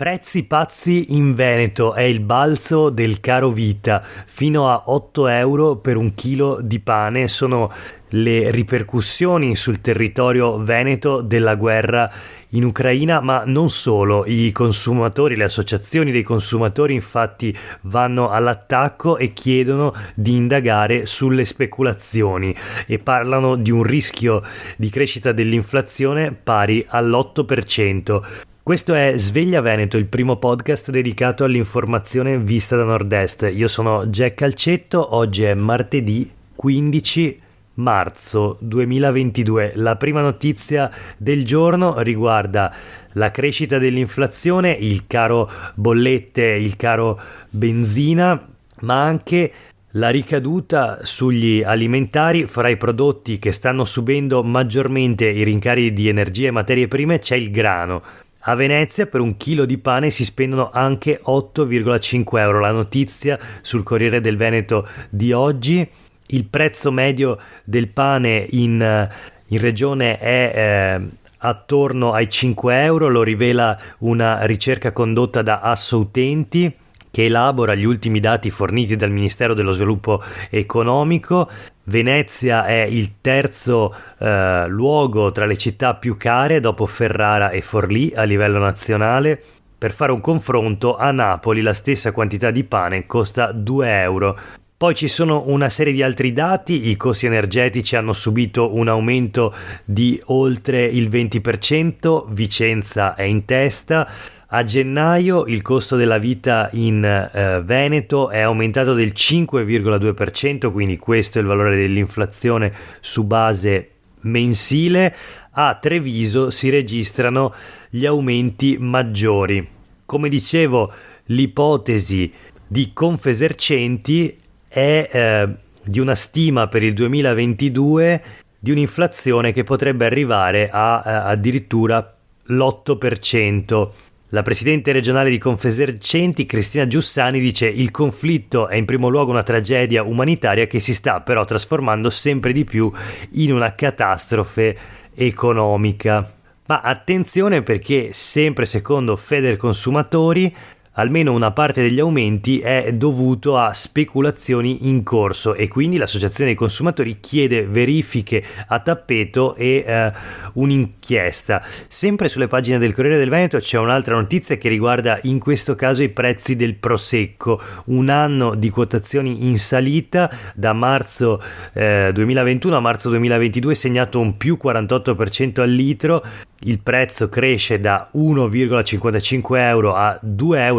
Prezzi pazzi in Veneto, è il balzo del caro vita, fino a 8 euro per un chilo di pane. Sono le ripercussioni sul territorio veneto della guerra in Ucraina, ma non solo. I consumatori, le associazioni dei consumatori infatti vanno all'attacco e chiedono di indagare sulle speculazioni e parlano di un rischio di crescita dell'inflazione pari all'8%. Questo è Sveglia Veneto, il primo podcast dedicato all'informazione vista da Nord-Est. Io sono Jack Calcetto, oggi è martedì 15 marzo 2022. La prima notizia del giorno riguarda la crescita dell'inflazione, il caro bollette, il caro benzina, ma anche la ricaduta sugli alimentari. Fra i prodotti che stanno subendo maggiormente i rincari di energia e materie prime c'è il grano. A Venezia per un chilo di pane si spendono anche 8,5 euro. La notizia sul Corriere del Veneto di oggi. Il prezzo medio del pane in regione è attorno ai 5 euro, lo rivela una ricerca condotta da Assoutenti, che elabora gli ultimi dati forniti dal Ministero dello Sviluppo Economico. Venezia è il terzo luogo tra le città più care dopo Ferrara e Forlì a livello nazionale. Per fare un confronto, a Napoli la stessa quantità di pane costa 2 euro. Poi ci sono una serie di altri dati. I costi energetici hanno subito un aumento di oltre il 20%, Vicenza è in testa. A gennaio il costo della vita in Veneto è aumentato del 5,2%, quindi questo è il valore dell'inflazione su base mensile. A Treviso si registrano gli aumenti maggiori. Come dicevo, l'ipotesi di Confesercenti è di una stima per il 2022 di un'inflazione che potrebbe arrivare a addirittura l'8%. La presidente regionale di Confesercenti, Cristina Giussani, dice: il conflitto è in primo luogo una tragedia umanitaria che si sta però trasformando sempre di più in una catastrofe economica. Ma attenzione, perché sempre secondo Federconsumatori almeno una parte degli aumenti è dovuto a speculazioni in corso e quindi l'associazione dei consumatori chiede verifiche a tappeto e un'inchiesta. Sempre sulle pagine del Corriere del Veneto c'è un'altra notizia che riguarda in questo caso i prezzi del prosecco. Un anno di quotazioni in salita da marzo 2021 a marzo 2022, segnato un più 48% al litro. Il prezzo cresce da 1,55 euro a 2,30 euro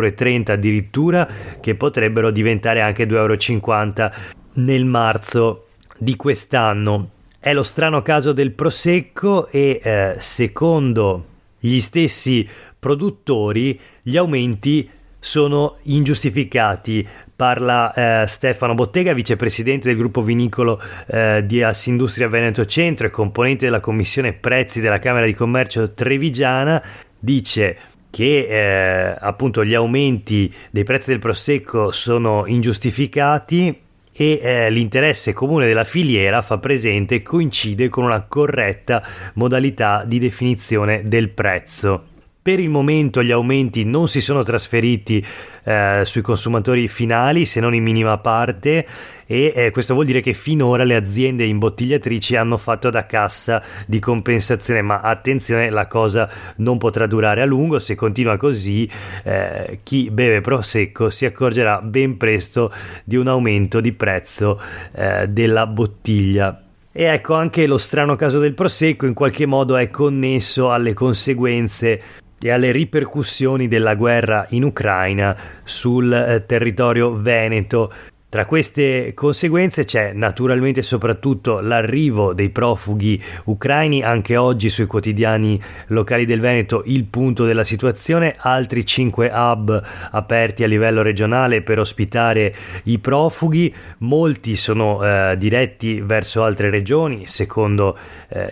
addirittura, che potrebbero diventare anche 2,50 euro nel marzo di quest'anno. È lo strano caso del prosecco e secondo gli stessi produttori gli aumenti sono ingiustificati. Parla Stefano Bottega, vicepresidente del gruppo vinicolo di Assindustria Veneto Centro e componente della commissione prezzi della Camera di Commercio Trevigiana. Dice che appunto gli aumenti dei prezzi del prosecco sono ingiustificati e l'interesse comune della filiera, fa presente, coincide con una corretta modalità di definizione del prezzo. Per il momento gli aumenti non si sono trasferiti sui consumatori finali, se non in minima parte, e questo vuol dire che finora le aziende imbottigliatrici hanno fatto da cassa di compensazione, ma attenzione, la cosa non potrà durare a lungo. Se continua così, chi beve prosecco si accorgerà ben presto di un aumento di prezzo della bottiglia. E ecco, anche lo strano caso del prosecco in qualche modo è connesso alle conseguenze e alle ripercussioni della guerra in Ucraina sul territorio veneto. Tra queste conseguenze c'è naturalmente soprattutto l'arrivo dei profughi ucraini. Anche oggi sui quotidiani locali del Veneto il punto della situazione: altri 5 hub aperti a livello regionale per ospitare i profughi. Molti sono diretti verso altre regioni, secondo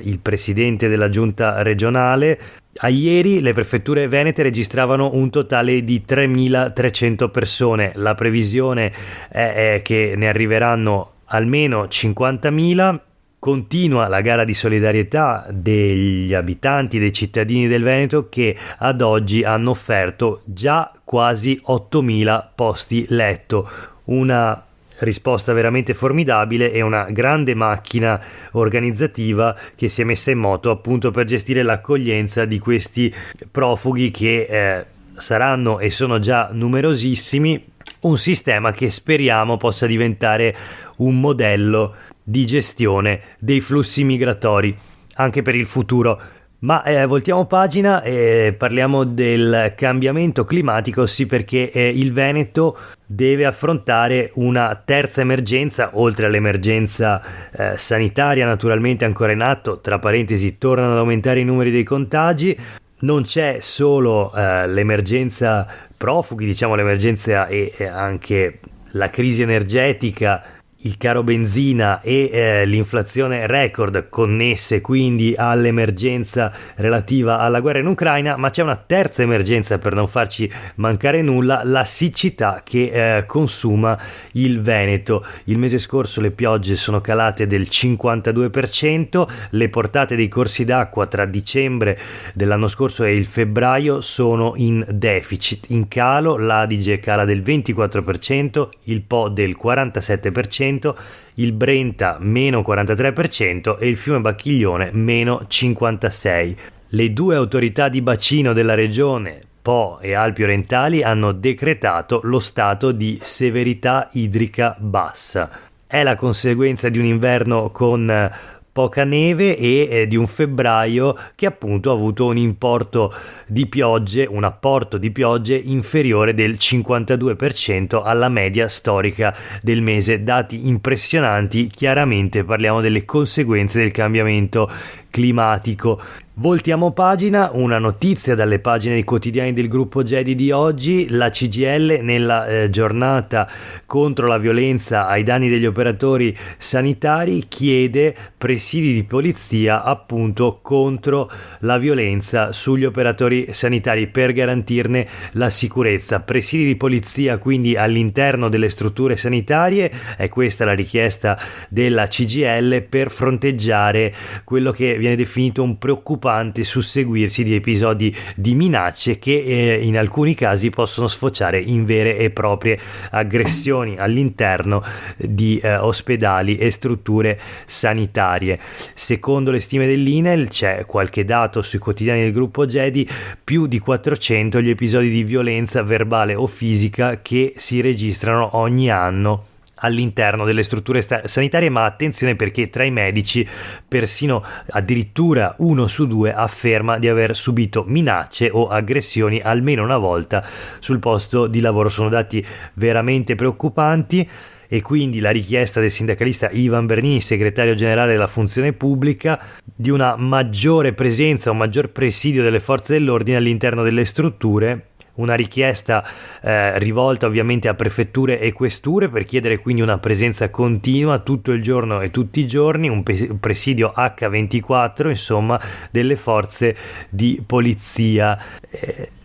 il presidente della giunta regionale. A ieri le prefetture venete registravano un totale di 3.300 persone. La previsione è che ne arriveranno almeno 50.000 Continua la gara di solidarietà degli abitanti, dei cittadini del Veneto, che ad oggi hanno offerto già quasi 8.000 posti letto, una risposta veramente formidabile e una grande macchina organizzativa che si è messa in moto appunto per gestire l'accoglienza di questi profughi che saranno e sono già numerosissimi. Un sistema che speriamo possa diventare un modello di gestione dei flussi migratori anche per il futuro. Ma voltiamo pagina e parliamo del cambiamento climatico, sì, perché il Veneto deve affrontare una terza emergenza, oltre all'emergenza sanitaria naturalmente ancora in atto. Tra parentesi, tornano ad aumentare i numeri dei contagi. Non c'è solo l'emergenza profughi, diciamo l'emergenza e anche la crisi energetica, il caro benzina e l'inflazione record connesse quindi all'emergenza relativa alla guerra in Ucraina, ma c'è una terza emergenza, per non farci mancare nulla: la siccità che consuma il Veneto. Il mese scorso le piogge sono calate del 52%, le portate dei corsi d'acqua tra dicembre dell'anno scorso e il febbraio sono in deficit, in calo. L'Adige cala del 24%, il Po del 47%, il Brenta meno 43% e il fiume Bacchiglione meno 56%. Le due autorità di bacino della regione, Po e Alpi Orientali, hanno decretato lo stato di severità idrica bassa. È la conseguenza di un inverno con poca neve e di un febbraio che appunto ha avuto un apporto di piogge inferiore del 52% alla media storica del mese. Dati impressionanti, chiaramente parliamo delle conseguenze del cambiamento climatico. Voltiamo pagina, una notizia dalle pagine dei quotidiani del gruppo Gedi di oggi: la CGIL nella giornata contro la violenza ai danni degli operatori sanitari chiede presidi di polizia appunto contro la violenza sugli operatori sanitari per garantirne la sicurezza. Presidi di polizia quindi all'interno delle strutture sanitarie, è questa la richiesta della CGIL per fronteggiare quello che viene definito un preoccupante susseguirsi di episodi di minacce che in alcuni casi possono sfociare in vere e proprie aggressioni all'interno di ospedali e strutture sanitarie. Secondo le stime dell'INEL, c'è qualche dato sui quotidiani del gruppo Gedi, più di 400 gli episodi di violenza verbale o fisica che si registrano ogni anno all'interno delle strutture sanitarie, ma attenzione, perché tra i medici persino addirittura 1 su 2 afferma di aver subito minacce o aggressioni almeno una volta sul posto di lavoro. Sono dati veramente preoccupanti. E quindi la richiesta del sindacalista Ivan Bernini, segretario generale della funzione pubblica, di una maggiore presenza, un maggior presidio delle forze dell'ordine all'interno delle strutture. Una richiesta rivolta ovviamente a prefetture e questure per chiedere quindi una presenza continua tutto il giorno e tutti i giorni, un presidio H24 insomma delle forze di polizia.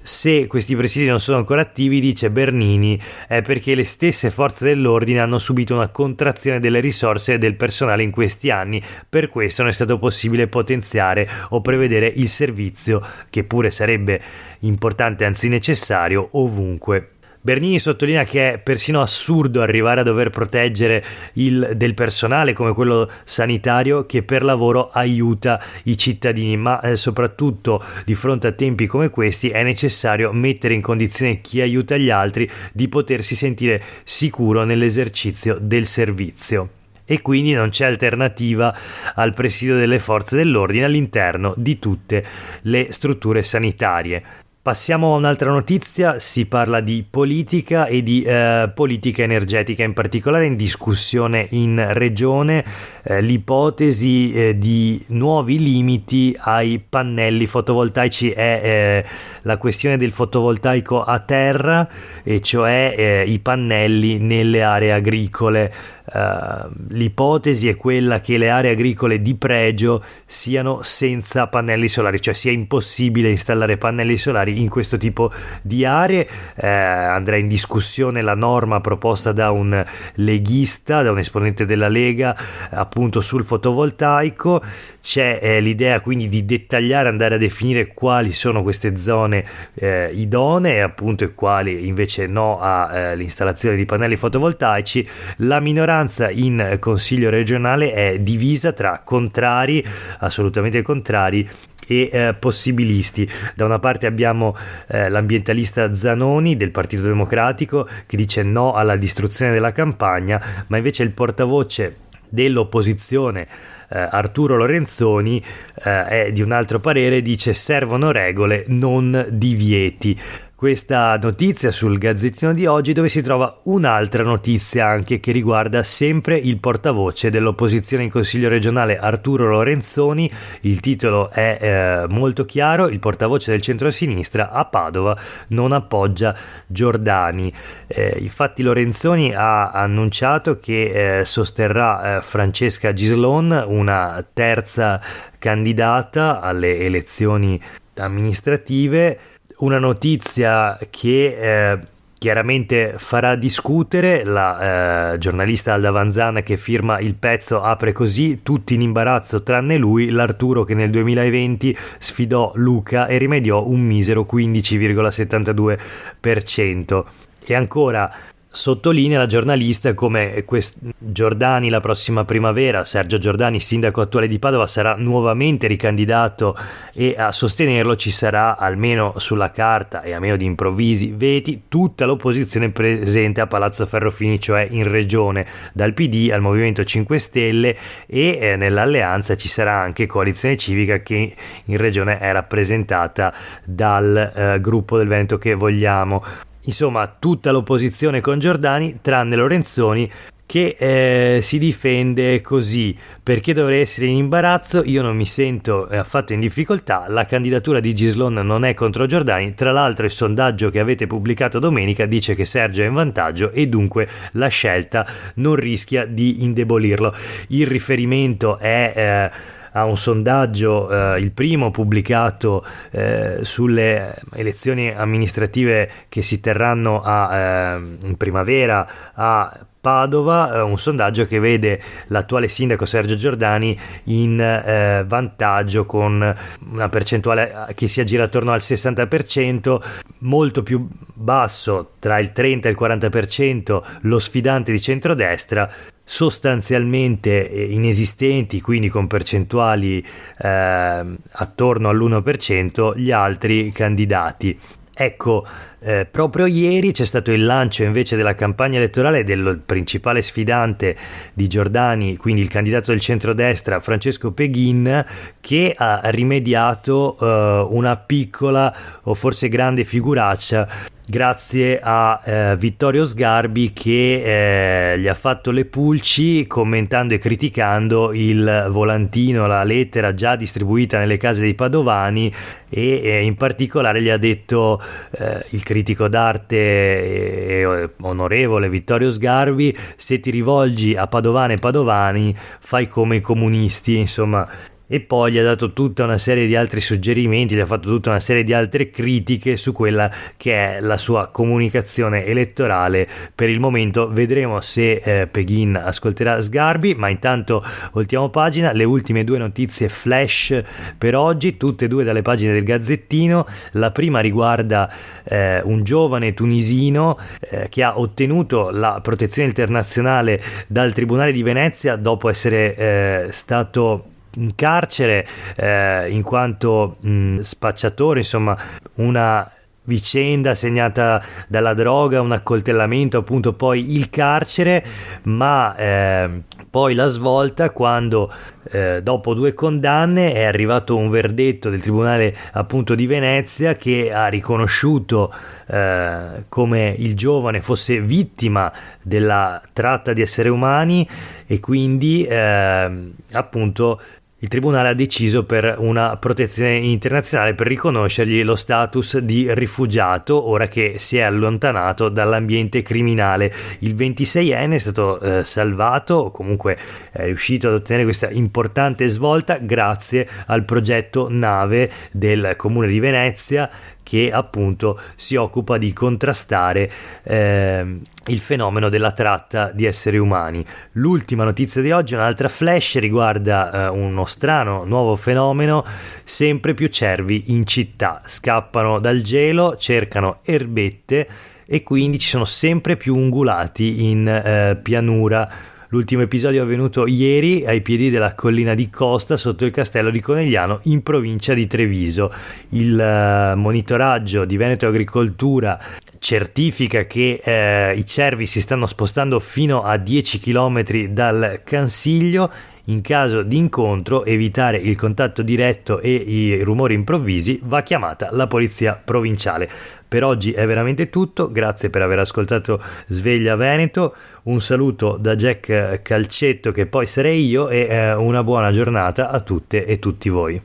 Se questi presidi non sono ancora attivi, dice Bernini, è perché le stesse forze dell'ordine hanno subito una contrazione delle risorse e del personale in questi anni. Per questo non è stato possibile potenziare o prevedere il servizio, che pure sarebbe importante, anzi necessario, ovunque. Bernini sottolinea che è persino assurdo arrivare a dover proteggere del personale come quello sanitario che per lavoro aiuta i cittadini, ma soprattutto di fronte a tempi come questi è necessario mettere in condizione chi aiuta gli altri di potersi sentire sicuro nell'esercizio del servizio. E quindi non c'è alternativa al presidio delle forze dell'ordine all'interno di tutte le strutture sanitarie. Passiamo a un'altra notizia, si parla di politica e di politica energetica, in particolare in discussione in regione l'ipotesi di nuovi limiti ai pannelli fotovoltaici. È la questione del fotovoltaico a terra, e cioè i pannelli nelle aree agricole. L'ipotesi è quella che le aree agricole di pregio siano senza pannelli solari, cioè sia impossibile installare pannelli solari funzionari in questo tipo di aree. Andrà in discussione la norma proposta da un leghista, da un esponente della Lega, appunto sul fotovoltaico. C'è l'idea quindi di dettagliare, andare a definire quali sono queste zone idonee, appunto, e quali invece no all'installazione di pannelli fotovoltaici. La minoranza in consiglio regionale è divisa tra contrari, assolutamente contrari, e possibilisti. Da una parte abbiamo l'ambientalista Zanoni del Partito Democratico che dice no alla distruzione della campagna, ma invece il portavoce dell'opposizione Arturo Lorenzoni è di un altro parere, dice servono regole, non divieti. Questa notizia sul Gazzettino di oggi, dove si trova un'altra notizia anche che riguarda sempre il portavoce dell'opposizione in Consiglio regionale Arturo Lorenzoni. Il titolo è molto chiaro: il portavoce del centro-sinistra a Padova non appoggia Giordani. Infatti Lorenzoni ha annunciato che sosterrà Francesca Gislon, una terza candidata alle elezioni amministrative. Una notizia che chiaramente farà discutere. La giornalista Alda Vanzana, che firma il pezzo, apre così: tutti in imbarazzo tranne lui, l'Arturo che nel 2020 sfidò Luca e rimediò un misero 15,72%. E ancora sottolinea la giornalista come Giordani la prossima primavera, Sergio Giordani, sindaco attuale di Padova, sarà nuovamente ricandidato, e a sostenerlo ci sarà, almeno sulla carta e a meno di improvvisi veti, tutta l'opposizione presente a Palazzo Ferrofini, cioè in regione, dal PD al Movimento 5 Stelle, e nell'alleanza ci sarà anche Coalizione Civica, che in regione è rappresentata dal gruppo del Veneto Che Vogliamo. Insomma, tutta l'opposizione con Giordani, tranne Lorenzoni, che si difende così: perché dovrei essere in imbarazzo? Io non mi sento affatto in difficoltà, la candidatura di Gislon non è contro Giordani, tra l'altro il sondaggio che avete pubblicato domenica dice che Sergio è in vantaggio e dunque la scelta non rischia di indebolirlo. Il riferimento è a un sondaggio, il primo pubblicato sulle elezioni amministrative che si terranno in primavera a Padova, un sondaggio che vede l'attuale sindaco Sergio Giordani in vantaggio, con una percentuale che si aggira attorno al 60%, molto più basso, tra il 30 e il 40%, lo sfidante di centrodestra, sostanzialmente inesistenti, quindi con percentuali attorno all'1%, gli altri candidati. Ecco, proprio ieri c'è stato il lancio invece della campagna elettorale del principale sfidante di Giordani, quindi il candidato del centrodestra Francesco Peghin, che ha rimediato una piccola o forse grande figuraccia grazie a Vittorio Sgarbi, che gli ha fatto le pulci commentando e criticando il volantino, la lettera già distribuita nelle case dei padovani, e in particolare gli ha detto il critico d'arte e onorevole Vittorio Sgarbi: se ti rivolgi a padovane e padovani fai come i comunisti, insomma. E poi gli ha dato tutta una serie di altri suggerimenti, gli ha fatto tutta una serie di altre critiche su quella che è la sua comunicazione elettorale. Per il momento vedremo se Peghin ascolterà Sgarbi, ma intanto voltiamo pagina. Le ultime due notizie flash per oggi, tutte e due dalle pagine del Gazzettino. La prima riguarda un giovane tunisino che ha ottenuto la protezione internazionale dal Tribunale di Venezia dopo essere stato in carcere in quanto spacciatore, insomma una vicenda segnata dalla droga, un accoltellamento, appunto poi il carcere, ma poi la svolta quando dopo 2 condanne è arrivato un verdetto del Tribunale appunto di Venezia, che ha riconosciuto come il giovane fosse vittima della tratta di esseri umani, e quindi appunto il tribunale ha deciso per una protezione internazionale, per riconoscergli lo status di rifugiato ora che si è allontanato dall'ambiente criminale. Il 26enne è stato salvato, o comunque è riuscito ad ottenere questa importante svolta grazie al progetto Nave del Comune di Venezia, che appunto si occupa di contrastare il fenomeno della tratta di esseri umani. L'ultima notizia di oggi, un'altra flash, riguarda uno strano nuovo fenomeno: sempre più cervi in città scappano dal gelo, cercano erbette e quindi ci sono sempre più ungulati in pianura. L'ultimo episodio è avvenuto ieri ai piedi della collina di Costa, sotto il castello di Conegliano, in provincia di Treviso. Il monitoraggio di Veneto Agricoltura certifica che i cervi si stanno spostando fino a 10 km dal Cansiglio. In caso di incontro, evitare il contatto diretto e i rumori improvvisi, va chiamata la polizia provinciale. Per oggi è veramente tutto, grazie per aver ascoltato Sveglia Veneto, un saluto da Jack Calcetto, che poi sarei io, e una buona giornata a tutte e tutti voi.